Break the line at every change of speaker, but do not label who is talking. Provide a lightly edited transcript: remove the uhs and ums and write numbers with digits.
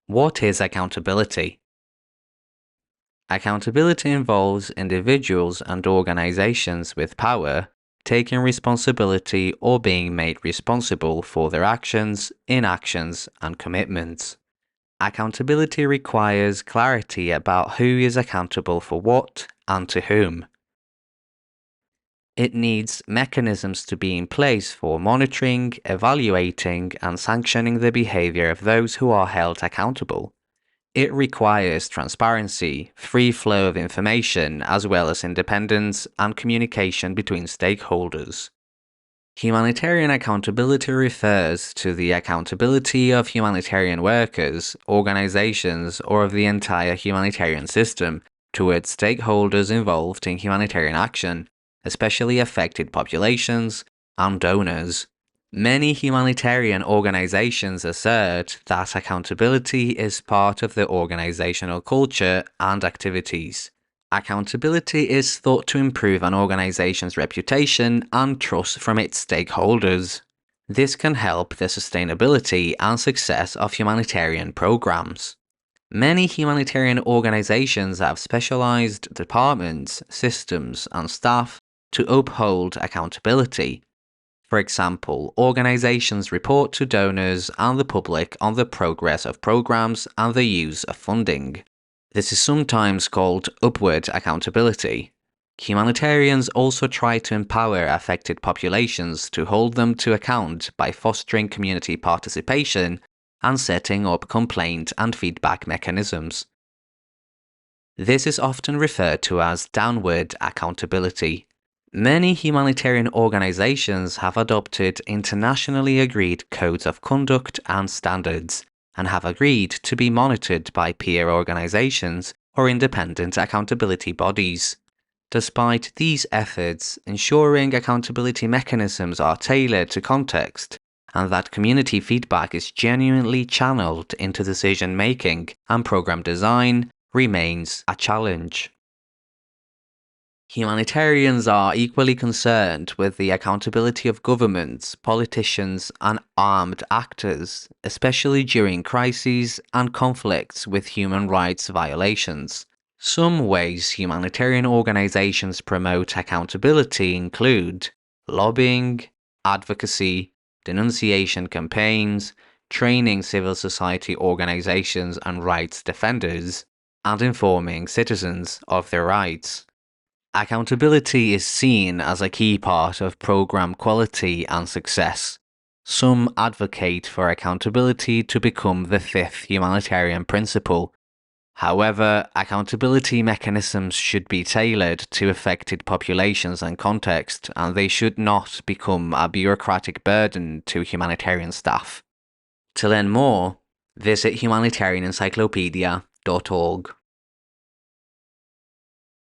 What is accountability? Accountability involves individuals and organizations with power taking responsibility or being made responsible for their actions, inactions, and commitments. Accountability requires clarity about who is accountable for what and to whom. It needs mechanisms to be in place for monitoring, evaluating, and sanctioning the behavior of those who are held accountable. It requires transparency, free flow of information, as well as independence and communication between stakeholders. Humanitarian accountability refers to the accountability of humanitarian workers, organizations, or of the entire humanitarian system towards stakeholders involved in humanitarian action, especially affected populations and donors. Many humanitarian organizations assert that accountability is part of the organizational culture and activities. Accountability is thought to improve an organization's reputation and trust from its stakeholders. This can help the sustainability and success of humanitarian programs. Many humanitarian organizations have specialized departments, systems, and staff to uphold accountability. For example, organizations report to donors and the public on the progress of programs and the use of funding. This is sometimes called upward accountability. Humanitarians also try to empower affected populations to hold them to account by fostering community participation and setting up complaint and feedback mechanisms. This is often referred to as downward accountability. Many humanitarian organizations have adopted internationally agreed codes of conduct and standards, and have agreed to be monitored by peer organizations or independent accountability bodies. Despite these efforts, ensuring accountability mechanisms are tailored to context and that community feedback is genuinely channeled into decision-making and program design remains a challenge. Humanitarians are equally concerned with the accountability of governments, politicians, and armed actors, especially during crises and conflicts with human rights violations. Some ways humanitarian organizations promote accountability include lobbying, advocacy, denunciation campaigns, training civil society organizations and rights defenders, and informing citizens of their rights. Accountability is seen as a key part of program quality and success. Some advocate for accountability to become the fifth humanitarian principle. However, accountability mechanisms should be tailored to affected populations and context, and they should not become a bureaucratic burden to humanitarian staff. To learn more, visit humanitarianencyclopedia.org.